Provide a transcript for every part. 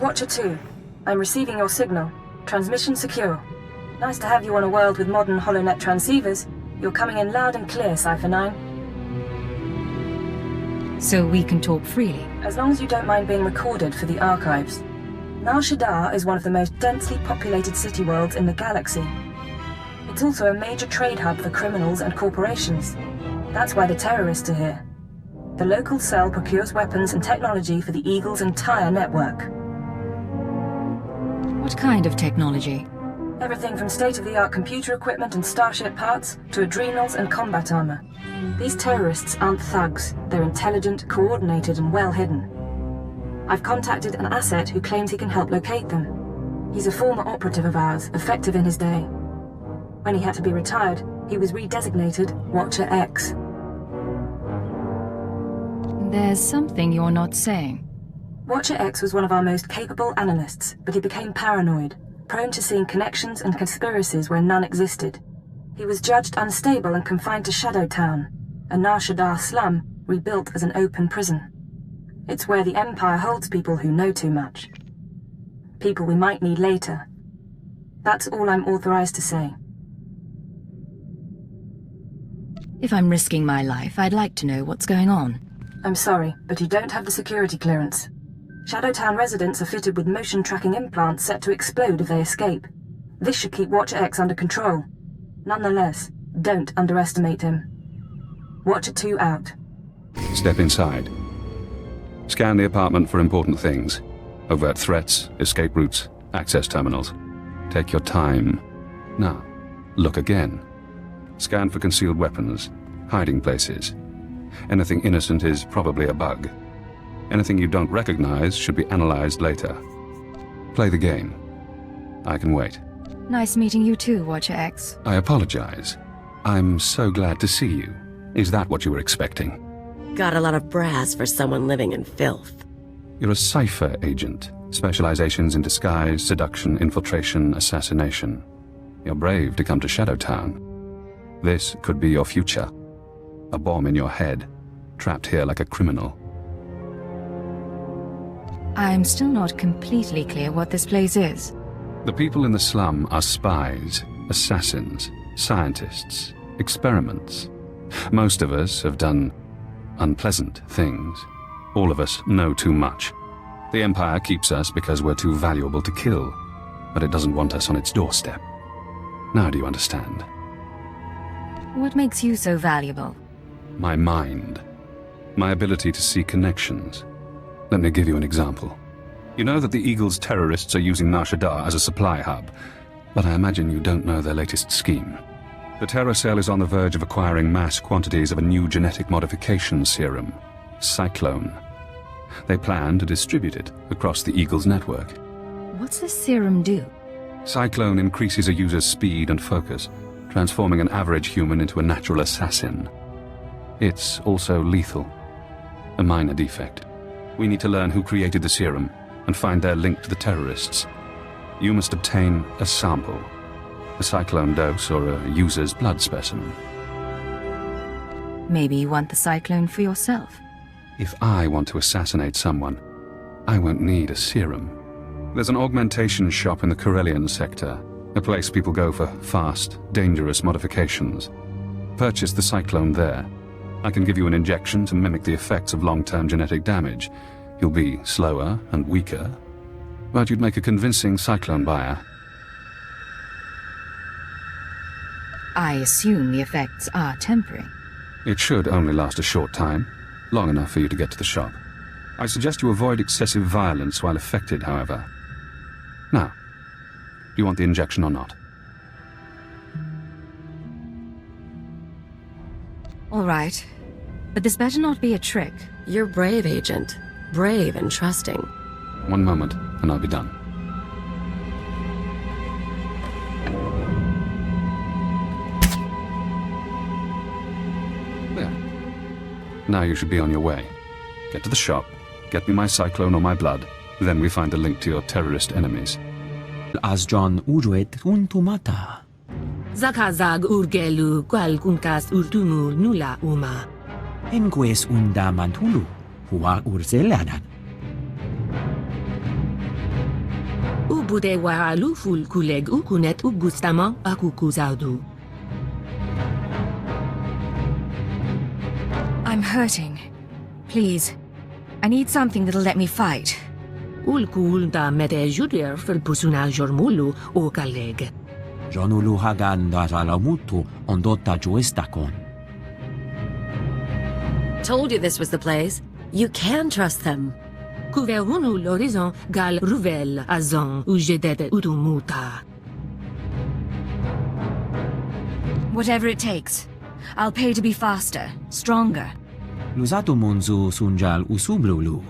Watcher 2. I'm receiving your signal. Transmission secure. Nice to have you on a world with modern HoloNet transceivers. You're coming in loud and clear, Cypher 9. So we can talk freely? As long as you don't mind being recorded for the archives. Nar Shaddaa is one of the most densely populated city worlds in the galaxy. It's also a major trade hub for criminals and corporations. That's why the terrorists are here. The local cell procures weapons and technology for the Eagle's entire network. What kind of technology? Everything from state-of-the-art computer equipment and starship parts to adrenals and combat armor. These terrorists aren't thugs. They're intelligent, coordinated, and well hidden. I've contacted an asset who claims he can help locate them. He's a former operative of ours, effective in his day. When he had to be retired, he was redesignated Watcher X. There's something you're not saying. Watcher X was one of our most capable analysts, but he became paranoid, prone to seeing connections and conspiracies where none existed. He was judged unstable and confined to Shadow Town, a Nar Shaddaa slum rebuilt as an open prison. It's where the Empire holds people who know too much. People we might need later. That's all I'm authorized to say. If I'm risking my life, I'd like to know what's going on. I'm sorry, but you don't have the security clearance. Shadowtown residents are fitted with motion tracking implants set to explode if they escape. This should keep Watcher X under control. Nonetheless, don't underestimate him. Watcher 2 out. Step inside. Scan the apartment for important things. Overt threats, escape routes, access terminals. Take your time. Now, look again. Scan for concealed weapons, hiding places. Anything innocent is probably a bug. Anything you don't recognize should be analyzed later. Play the game. I can wait. Nice meeting you too, Watcher X. I apologize. I'm so glad to see you. Is that what you were expecting? Got a lot of brass for someone living in filth. You're a cipher agent. Specializations in disguise, seduction, infiltration, assassination. You're brave to come to Shadowtown. This could be your future. A bomb in your head, trapped here like a criminal. I'm still not completely clear what this place is. The people in the slum are spies, assassins, scientists, experiments. Most of us have done unpleasant things. All of us know too much. The Empire keeps us because we're too valuable to kill, but it doesn't want us on its doorstep. Now do you understand? What makes you so valuable? My mind. My ability to see connections. Let me give you an example. You know that the Eagle's terrorists are using Nar Shaddaa as a supply hub, but I imagine you don't know their latest scheme. The terror cell is on the verge of acquiring mass quantities of a new genetic modification serum, Cyclone. They plan to distribute it across the Eagle's network. What's this serum do? Cyclone increases a user's speed and focus, transforming an average human into a natural assassin. It's also lethal. A minor defect. We need to learn who created the serum and find their link to the terrorists. You must obtain a sample, a Cyclone dose or a user's blood specimen. Maybe you want the Cyclone for yourself. If I want to assassinate someone, I won't need a serum. There's an augmentation shop in the Corellian sector, a place people go for fast, dangerous modifications. Purchase the Cyclone there. I can give you an injection to mimic the effects of long-term genetic damage. You'll be slower and weaker, but you'd make a convincing Cyclone buyer. I assume the effects are temporary. It should only last a short time, long enough for you to get to the shop. I suggest you avoid excessive violence while affected, however. Now, do you want the injection or not? All right, but this better not be a trick. You're brave, Agent. Brave and trusting. One moment, and I'll be done. There. Now you should be on your way. Get to the shop, get me my Cyclone or my blood, then we find a link to your terrorist enemies. Azjon uruet untumata. Zakazag urgelu qualcuncas ultumul nula uma. Enques unda mantulu, hua urzelanan. Ubude wa'alu ful kuleg ukunet ugustama akukuzaudu. I'm hurting. Please. I need something that'll let me fight. Ulkul da mete judir fil-pusuna jormulu u kalleg. Jonulu hagan da jalamutu ondotta juestakon. Told you this was the place. You can trust them. Kuverunu l'horizon gal ruvel azon u jedet utumuta. Whatever it takes. I'll pay to be faster, stronger. Luzatu munzu sunjal usublulu.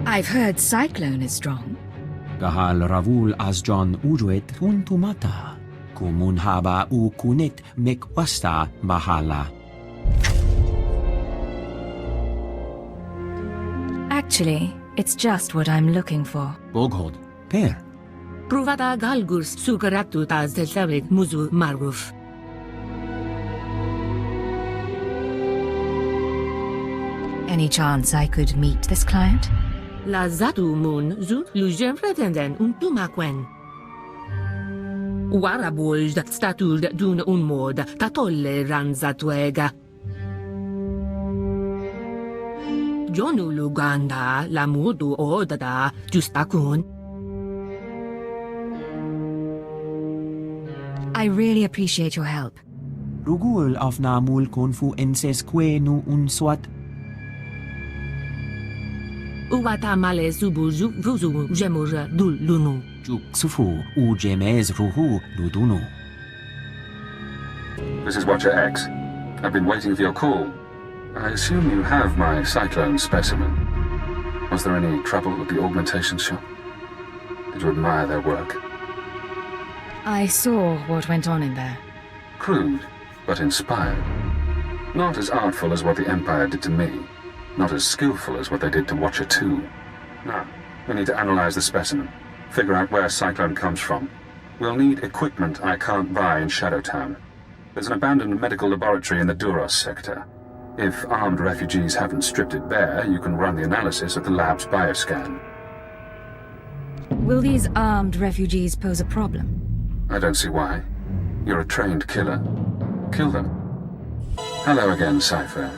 I've heard Cyclone is strong. Gahal ravul azjon ujuet untumata. Kumunhaba u kunet mekwasta mahala. Actually, it's just what I'm looking for. Boghod. Per. Pruvata galgus sukaratu ta zeltavik muzu maruf. Any chance I could meet this client? La zatu mun zu lujem pretenden untumakwen. Warabuld statud dun un mod ta tolle ranzatuega. Jonu luganda la mudu odada justakun. I really appreciate your help. Rugul afna mulkun fu ensesquenu un swat. Uwata male subuzu vuzu jemur dul lunu. Juk sufu u jemez ruhu ludunu. This is Watcher X. I've been waiting for your call. I assume you have my Cyclone specimen. Was there any trouble with the augmentation shop? Did you admire their work? I saw what went on in there. Crude, but inspired. Not as artful as what the Empire did to me. Not as skillful as what they did to Watcher 2. Now, we need to analyze the specimen. Figure out where Cyclone comes from. We'll need equipment I can't buy in Shadowtown. There's an abandoned medical laboratory in the Duros sector. If armed refugees haven't stripped it bare, you can run the analysis at the lab's bioscan. Will these armed refugees pose a problem? I don't see why. You're a trained killer. Kill them. Hello again, Cypher.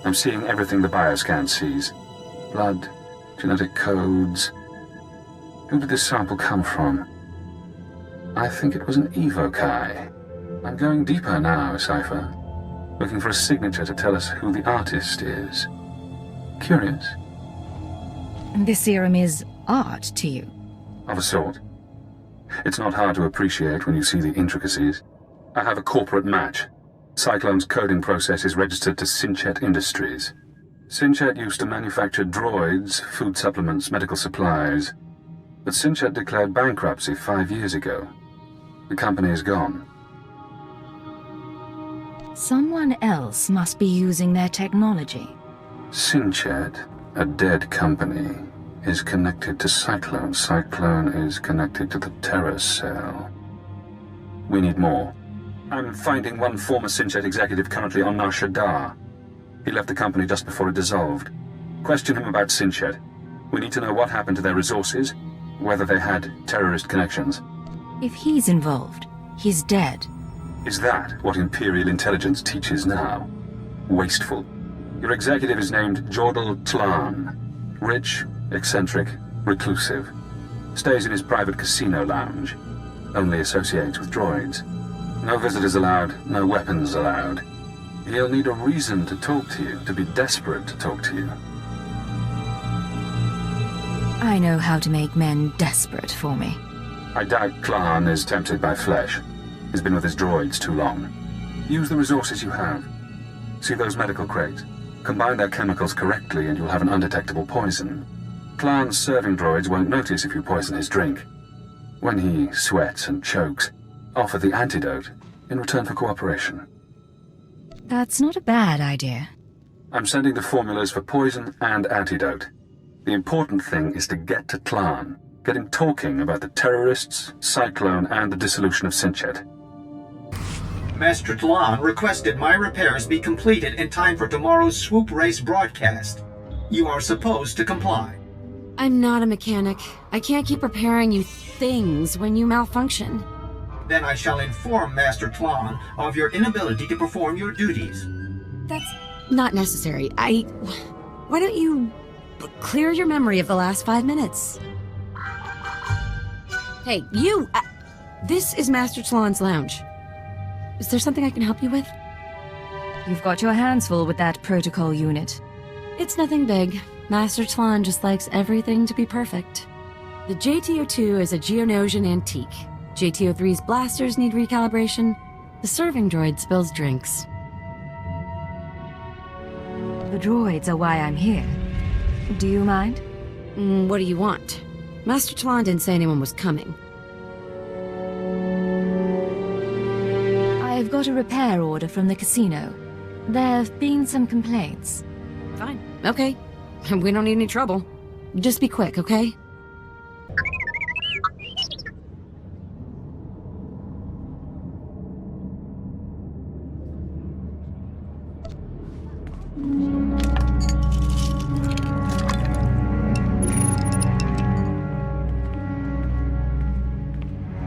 I'm seeing everything the bioscan sees. Blood, genetic codes. Who did this sample come from? I think it was an evokai. I'm going deeper now, Cypher. Looking for a signature to tell us who the artist is. Curious? This serum is art to you. Of a sort. It's not hard to appreciate when you see the intricacies. I have a corporate match. Cyclone's coding process is registered to Synchet Industries. Synchet used to manufacture droids, food supplements, medical supplies. But Synchet declared bankruptcy 5 years ago. The company is gone. Someone else must be using their technology. Synchet, a dead company, is connected to Cyclone. Cyclone is connected to the terror cell. We need more. I'm finding one former Synchet executive currently on Nar Shaddaa. He left the company just before it dissolved. Question him about Synchet. We need to know what happened to their resources, whether they had terrorist connections. If he's involved, he's dead. Is that what Imperial intelligence teaches now? Wasteful. Your executive is named Jordal Tlan. Rich, eccentric, reclusive. Stays in his private casino lounge. Only associates with droids. No visitors allowed, no weapons allowed. He'll need a reason to talk to you, to be desperate to talk to you. I know how to make men desperate for me. I doubt Tlan is tempted by flesh. He's been with his droids too long. Use the resources you have. See those medical crates? Combine their chemicals correctly and you'll have an undetectable poison. Tlan's serving droids won't notice if you poison his drink. When he sweats and chokes, offer the antidote in return for cooperation. That's not a bad idea. I'm sending the formulas for poison and antidote. The important thing is to get to Tlan. Get him talking about the terrorists, Cyclone, and the dissolution of Synchet. Master Tlan requested my repairs be completed in time for tomorrow's swoop race broadcast. You are supposed to comply. I'm not a mechanic. I can't keep repairing you things when you malfunction. Then I shall inform Master Tlon of your inability to perform your duties. That's not necessary. Why don't you clear your memory of the last 5 minutes? Hey, you! This is Master Tlon's lounge. Is there something I can help you with? You've got your hands full with that protocol unit. It's nothing big. Master Tlon just likes everything to be perfect. The JTO-2 is a Geonosian antique. JTO-3's blasters need recalibration. The serving droid spills drinks. The droids are why I'm here. Do you mind? What do you want? Master Tlon didn't say anyone was coming. I've got a repair order from the casino. There've been some complaints. Fine. Okay. We don't need any trouble. Just be quick, okay?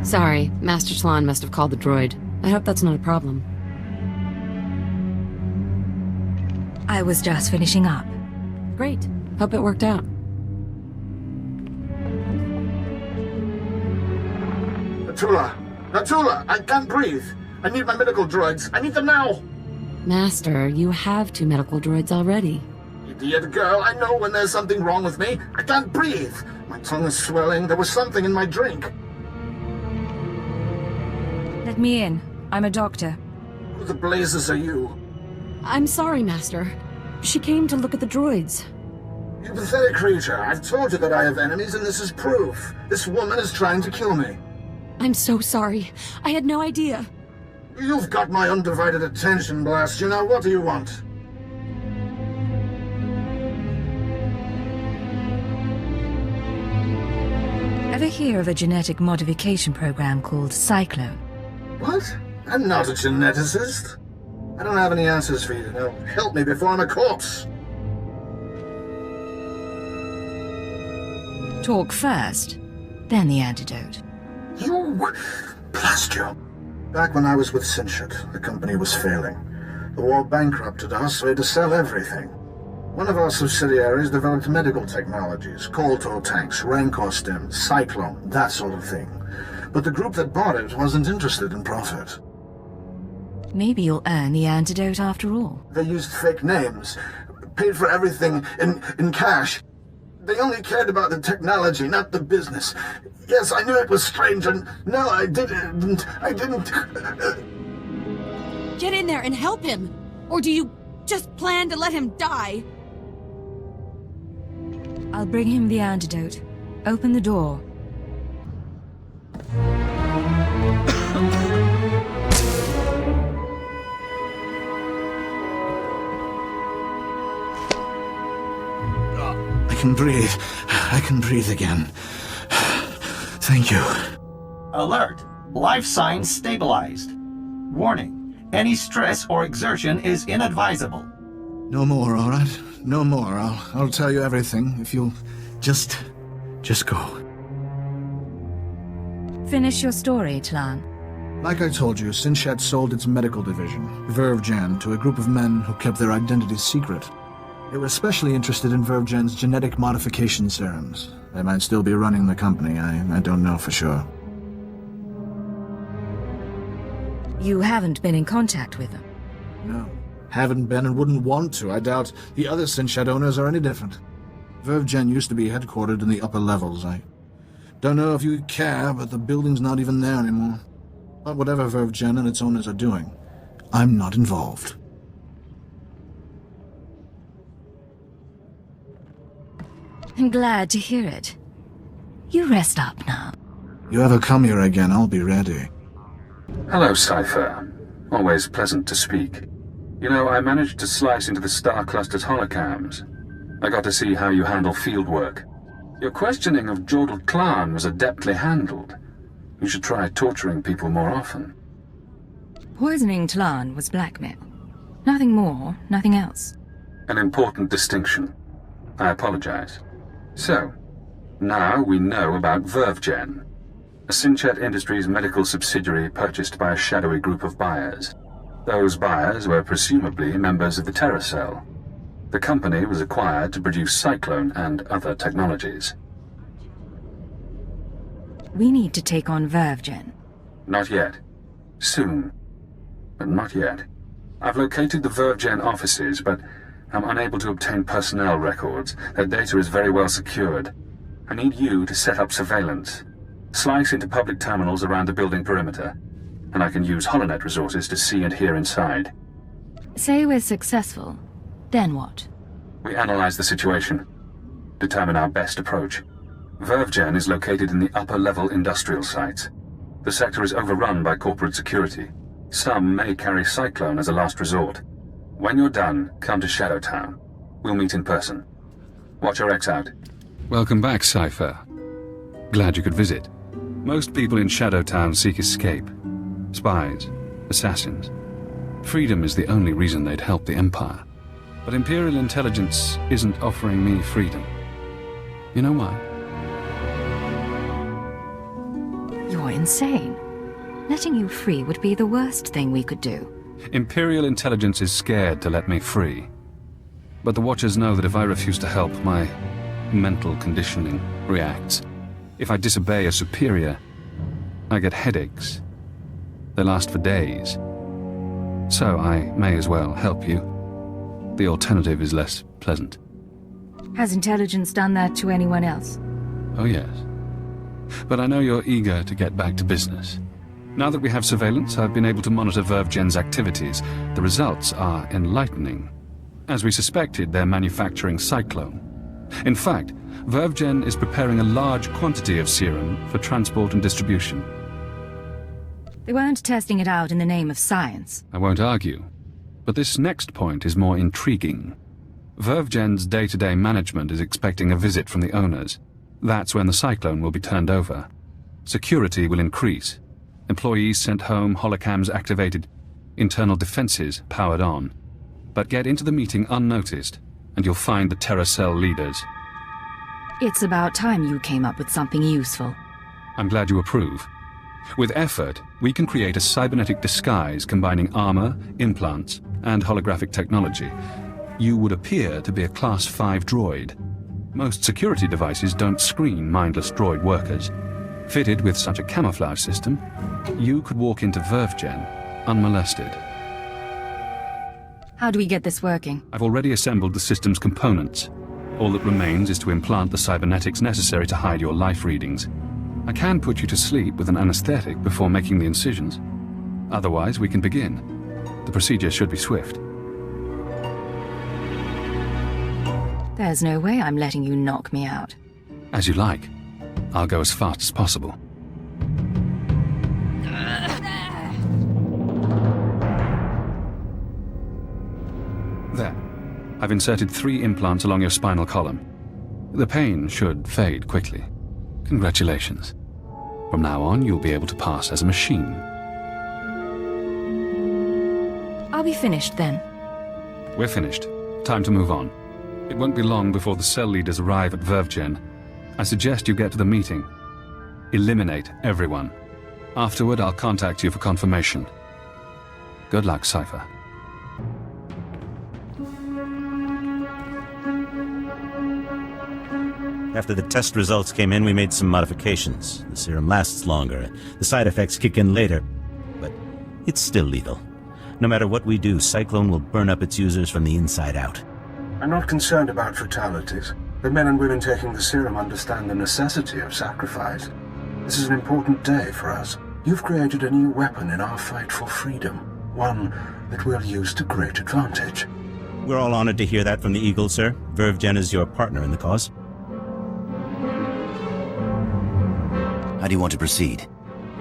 Sorry, Master Tlon must have called the droid. I hope that's not a problem. I was just finishing up. Great. Hope it worked out. Atula, I can't breathe. I need my medical droids. I need them now. Master, you have 2 medical droids already. Idiot girl, I know when there's something wrong with me. I can't breathe. My tongue is swelling. There was something in my drink. Let me in. I'm a doctor. Who the blazes are you? I'm sorry, Master. She came to look at the droids. You pathetic creature. I've told you that I have enemies, and this is proof. This woman is trying to kill me. I'm so sorry. I had no idea. You've got my undivided attention, blast you. Now, what do you want? Ever hear of a genetic modification program called Cyclone? What? I'm not a geneticist. I don't have any answers for you. Now, help me before I'm a corpse. Talk first, then the antidote. You... blast you. Back when I was with Sinshut, the company was failing. The war bankrupted us, so we had to sell everything. One of our subsidiaries developed medical technologies, Kolto tanks, Rancor stems, Cyclone, that sort of thing. But the group that bought it wasn't interested in profit. Maybe you'll earn the antidote after all. They used fake names, paid for everything in cash. They only cared about the technology, not the business. Yes, I knew it was strange, and no, I didn't. Get in there and help him! Or do you just plan to let him die? I'll bring him the antidote. Open the door. I can breathe. I can breathe again. Thank you. Alert! Life signs stabilized. Warning. Any stress or exertion is inadvisable. No more, all right? No more. I'll tell you everything if you'll just go. Finish your story, Tlon. Like I told you, Sinshat sold its medical division, Vervjan, to a group of men who kept their identities secret. They were especially interested in Vervjan's genetic modification serums. They might still be running the company, I don't know for sure. You haven't been in contact with them? No. Haven't been and wouldn't want to. I doubt the other Sinshat owners are any different. Vervjan used to be headquartered in the upper levels. I don't know if you care, but the building's not even there anymore. But whatever Vervjan and its owners are doing, I'm not involved. I'm glad to hear it. You rest up now. You ever come here again, I'll be ready. Hello, Cypher. Always pleasant to speak. You know, I managed to slice into the Star Cluster's holocams. I got to see how you handle field work. Your questioning of Jordal Tlon was adeptly handled. You should try torturing people more often. Poisoning Tlon was blackmail. Nothing more, nothing else. An important distinction. I apologize. So, Now we know about VerveGen, a Synchet Industries medical subsidiary purchased by a shadowy group of buyers. Those buyers were presumably members of the Terror Cell. The company was acquired to produce Cyclone and other technologies. We need to take on VerveGen. Not yet. Soon. But not yet. I've located the VerveGen offices, but I'm unable to obtain personnel records. Their data is very well secured. I need you to set up surveillance. Slice into public terminals around the building perimeter, and I can use HoloNet resources to see and hear inside. Say we're successful. Then what? We analyze the situation. Determine our best approach. VerveGen is located in the upper-level industrial sites. The sector is overrun by corporate security. Some may carry Cyclone as a last resort. When you're done, come to Shadow Town. We'll meet in person. Watch your X out. Welcome back, Cypher. Glad you could visit. Most people in Shadow Town seek escape. Spies, assassins. Freedom is the only reason they'd help the Empire. But Imperial intelligence isn't offering me freedom. You know why? You're insane. Letting you free would be the worst thing we could do. Imperial intelligence is scared to let me free. But the Watchers know that if I refuse to help, my mental conditioning reacts. If I disobey a superior, I get headaches. They last for days. So I may as well help you. The alternative is less pleasant. Has intelligence done that to anyone else? Oh yes. But I know you're eager to get back to business. Now that we have surveillance, I've been able to monitor VerveGen's activities. The results are enlightening. As we suspected, they're manufacturing Cyclone. In fact, VerveGen is preparing a large quantity of serum for transport and distribution. They weren't testing it out in the name of science. I won't argue. But this next point is more intriguing. VerveGen's day-to-day management is expecting a visit from the owners. That's when the Cyclone will be turned over. Security will increase. Employees sent home, holocams activated, internal defenses powered on. But get into the meeting unnoticed, and you'll find the Terror Cell leaders. It's about time you came up with something useful. I'm glad you approve. With effort, we can create a cybernetic disguise combining armor, implants, and holographic technology. You would appear to be a Class 5 droid. Most security devices don't screen mindless droid workers. Fitted with such a camouflage system, you could walk into VerveGen unmolested. How do we get this working? I've already assembled the system's components. All that remains is to implant the cybernetics necessary to hide your life readings. I can put you to sleep with an anesthetic before making the incisions. Otherwise, we can begin. The procedure should be swift. There's no way I'm letting you knock me out. As you like. I'll go as fast as possible. There. I've inserted 3 implants along your spinal column. The pain should fade quickly. Congratulations. From now on, you'll be able to pass as a machine. Are we finished then? We're finished. Time to move on. It won't be long before the cell leaders arrive at VerveGen. I suggest you get to the meeting. Eliminate everyone. Afterward, I'll contact you for confirmation. Good luck, Cypher. After the test results came in, we made some modifications. The serum lasts longer. The side effects kick in later. But it's still lethal. No matter what we do, Cyclone will burn up its users from the inside out. I'm not concerned about fatalities. The men and women taking the serum understand the necessity of sacrifice. This is an important day for us. You've created a new weapon in our fight for freedom. One that we'll use to great advantage. We're all honored to hear that from the Eagle, sir. VerveGen is your partner in the cause. How do you want to proceed?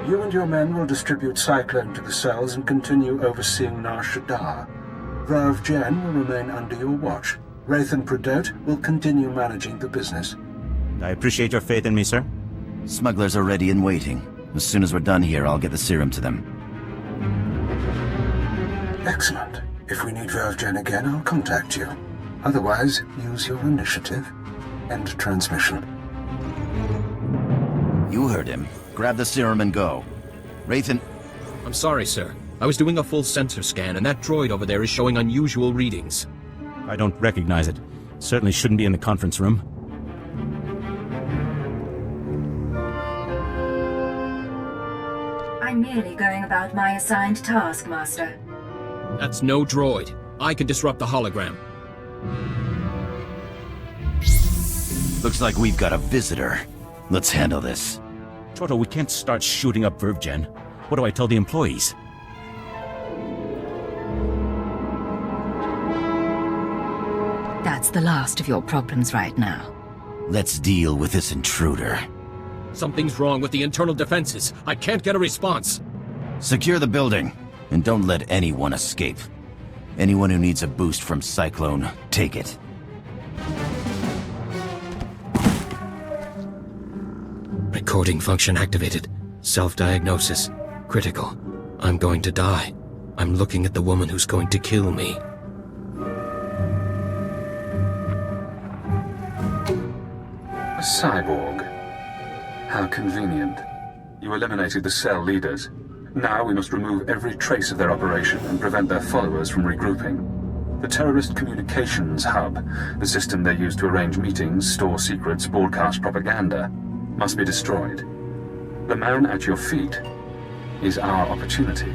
You and your men will distribute Cyclone to the cells and continue overseeing Nar Shaddaa. VerveGen will remain under your watch. Wraith and Predote will continue managing the business. I appreciate your faith in me, sir. Smugglers are ready and waiting. As soon as we're done here, I'll get the serum to them. Excellent. If we need VerveGen again, I'll contact you. Otherwise, use your initiative. End transmission. You heard him. Grab the serum and go. Raythan... I'm sorry, sir. I was doing a full sensor scan, and that droid over there is showing unusual readings. I don't recognize it. Certainly shouldn't be in the conference room. I'm merely going about my assigned task, Master. That's no droid. I can disrupt the hologram. Looks like we've got a visitor. Let's handle this. Toto, we can't start shooting up VervGen. What do I tell the employees? That's the last of your problems right now. Let's deal with this intruder. Something's wrong with the internal defenses. I can't get a response. Secure the building, and don't let anyone escape. Anyone who needs a boost from Cyclone, take it. Recording function activated. Self-diagnosis. Critical. I'm going to die. I'm looking at the woman who's going to kill me. A cyborg. How convenient. You eliminated the cell leaders. Now we must remove every trace of their operation and prevent their followers from regrouping. The terrorist communications hub, the system they use to arrange meetings, store secrets, broadcast propaganda, must be destroyed. The man at your feet is our opportunity.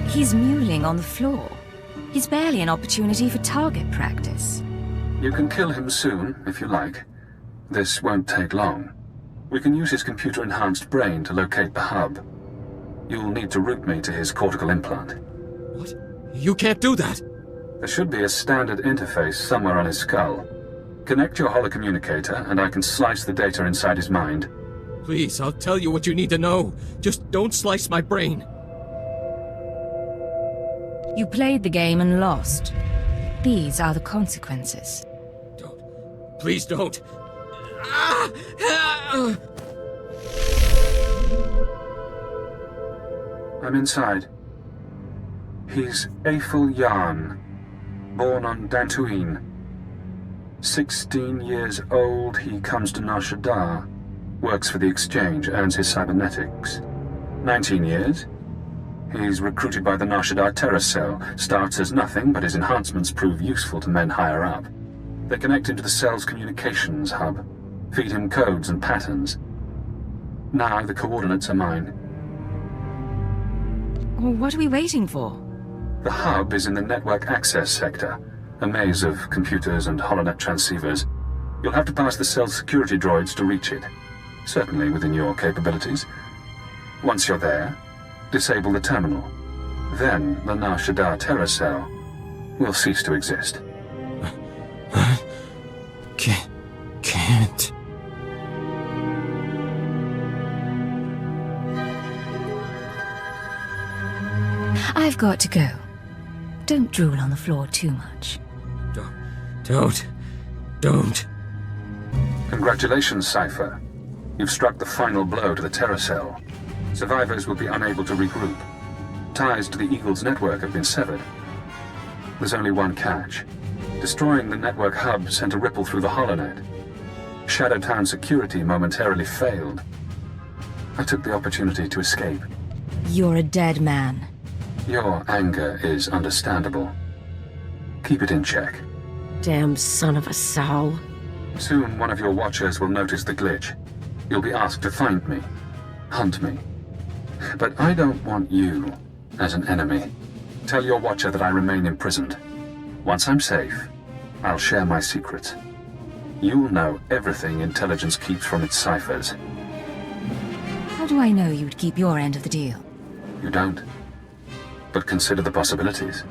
He's mewling on the floor. He's barely an opportunity for target practice. You can kill him soon, if you like. This won't take long. We can use his computer-enhanced brain to locate the hub. You'll need to route me to his cortical implant. What? You can't do that! There should be a standard interface somewhere on his skull. Connect your holocommunicator, and I can slice the data inside his mind. Please, I'll tell you what you need to know. Just don't slice my brain. You played the game and lost. These are the consequences. Don't. Please don't. I'm inside. He's Eiffel Yan, born on Dantooine. 16 years old, he comes to Nar Shaddaa, works for the exchange, earns his cybernetics. 19 years, he's recruited by the Nar Shaddaa terror cell, starts as nothing, but his enhancements prove useful to men higher up. They connect him to the cell's communications hub, feed him codes and patterns. Now the coordinates are mine. What are we waiting for? The hub is in the network access sector, a maze of computers and holonet transceivers. You'll have to pass the cell's security droids to reach it, certainly within your capabilities. Once you're there, disable the terminal. Then the Nar Shaddaa terror cell will cease to exist. Can't. I've got to go. Don't drool on the floor too much. Don't. Congratulations, Cypher. You've struck the final blow to the terror cell. Survivors will be unable to regroup. Ties to the Eagle's network have been severed. There's only one catch. Destroying the network hub sent a ripple through the holonet. Shadowtown security momentarily failed. I took the opportunity to escape. You're a dead man. Your anger is understandable. Keep it in check. Damn son of a sow. Soon one of your watchers will notice the glitch. You'll be asked to find me, hunt me. But I don't want you as an enemy. Tell your watcher that I remain imprisoned. Once I'm safe, I'll share my secrets. You'll know everything intelligence keeps from its ciphers. How do I know you'd keep your end of the deal? You don't. But consider the possibilities.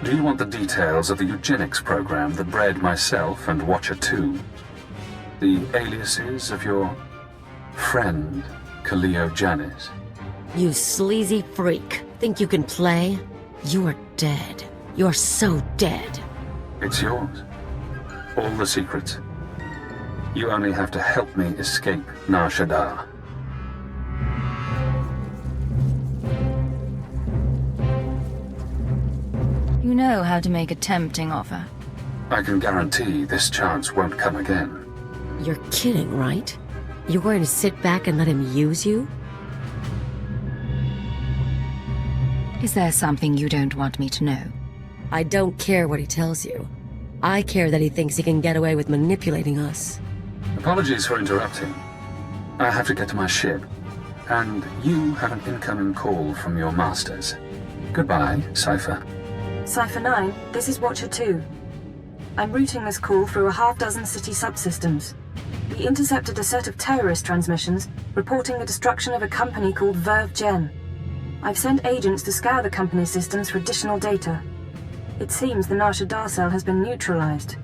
Do you want the details of the eugenics program that bred myself and Watcher 2? The aliases of your friend, Kaleo Janis? You sleazy freak. Think you can play? You're dead. You're so dead. It's yours. All the secrets. You only have to help me escape Nar Shaddaa. You know how to make a tempting offer. I can guarantee this chance won't come again. You're kidding, right? You're going to sit back and let him use you? Is there something you don't want me to know? I don't care what he tells you. I care that he thinks he can get away with manipulating us. Apologies for interrupting. I have to get to my ship. And you have an incoming call from your masters. Goodbye, Cypher. Cypher 9, this is Watcher 2. I'm routing this call through a half-dozen city subsystems. We intercepted a set of terrorist transmissions reporting the destruction of a company called Verve Gen. I've sent agents to scour the company's systems for additional data. It seems the Nar Shaddaa cell has been neutralized.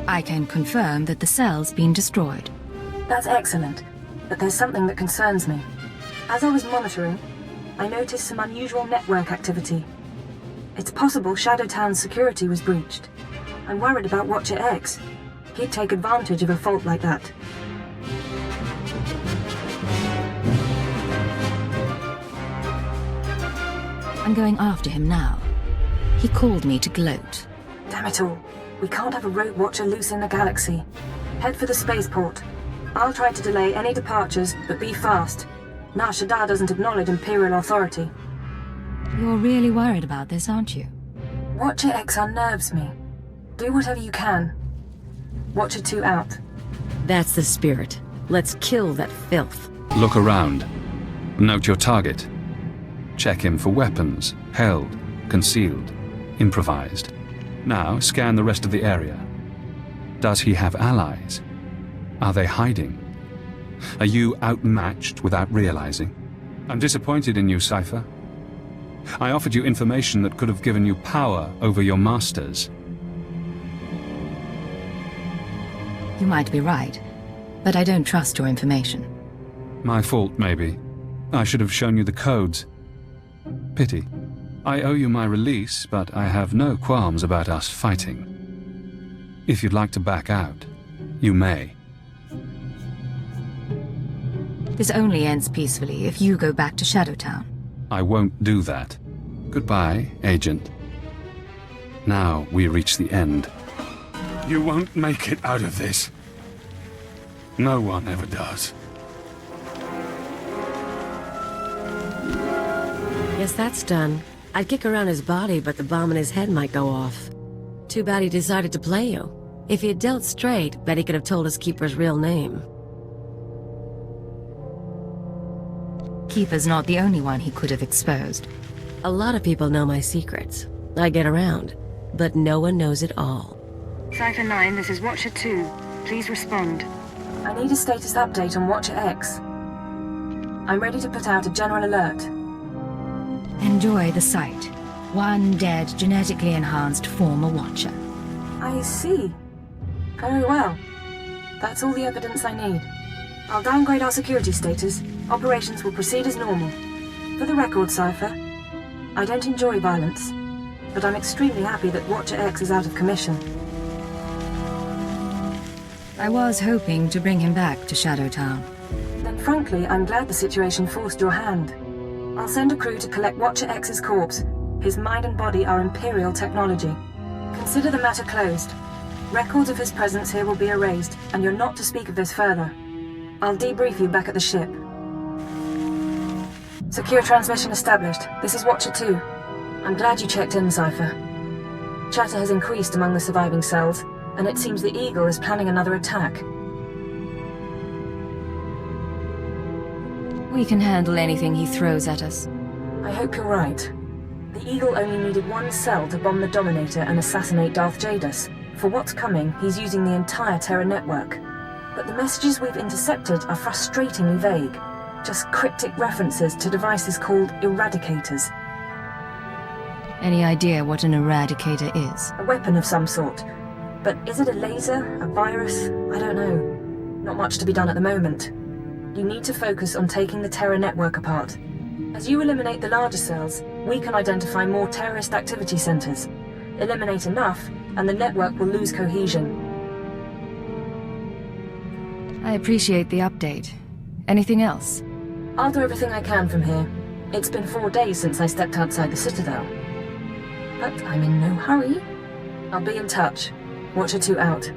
I can confirm that the cell's been destroyed. That's excellent, but there's something that concerns me. As I was monitoring, I noticed some unusual network activity. It's possible Shadowtown's security was breached. I'm worried about Watcher X. He'd take advantage of a fault like that. I'm going after him now. He called me to gloat. Damn it all. We can't have a rogue Watcher loose in the galaxy. Head for the spaceport. I'll try to delay any departures, but be fast. Nar Shaddaa doesn't acknowledge Imperial authority. You're really worried about this, aren't you? Watcher X unnerves me. Do whatever you can. Watcher 2 out. That's the spirit. Let's kill that filth. Look around. Note your target. Check him for weapons, held, concealed, improvised. Now scan the rest of the area. Does he have allies? Are they hiding? Are you outmatched without realizing? I'm disappointed in you, Cypher. I offered you information that could have given you power over your masters. You might be right, but I don't trust your information. My fault, maybe. I should have shown you the codes. Pity. I owe you my release, but I have no qualms about us fighting. If you'd like to back out, you may. This only ends peacefully if you go back to Shadowtown. I won't do that. Goodbye, Agent. Now we reach the end. You won't make it out of this. No one ever does. Guess that's done. I'd kick around his body, but the bomb in his head might go off. Too bad he decided to play you. If he had dealt straight, bet he could have told his Keeper's real name. Keeper's not the only one he could have exposed. A lot of people know my secrets. I get around, but no one knows it all. Cypher 9, this is Watcher 2. Please respond. I need a status update on Watcher X. I'm ready to put out a general alert. Enjoy the sight. One dead, genetically enhanced former Watcher. I see. Very well. That's all the evidence I need. I'll downgrade our security status. Operations will proceed as normal. For the record, Cypher, I don't enjoy violence, but I'm extremely happy that Watcher X is out of commission. I was hoping to bring him back to Shadowtown. Then frankly, I'm glad the situation forced your hand. I'll send a crew to collect Watcher X's corpse. His mind and body are Imperial technology. Consider the matter closed. Records of his presence here will be erased, and you're not to speak of this further. I'll debrief you back at the ship. Secure transmission established. This is Watcher 2. I'm glad you checked in, Cypher. Chatter has increased among the surviving cells, and it seems the Eagle is planning another attack. We can handle anything he throws at us. I hope you're right. The Eagle only needed one cell to bomb the Dominator and assassinate Darth Jadus. For what's coming, he's using the entire Terra network. But the messages we've intercepted are frustratingly vague. Just cryptic references to devices called eradicators. Any idea what an eradicator is? A weapon of some sort. But is it a laser? A virus? I don't know. Not much to be done at the moment. You need to focus on taking the Terra network apart. As you eliminate the larger cells, we can identify more terrorist activity centers. Eliminate enough, and the network will lose cohesion. I appreciate the update. Anything else? I'll do everything I can from here. It's been 4 days since I stepped outside the Citadel. But I'm in no hurry. I'll be in touch. Watcher 2 out.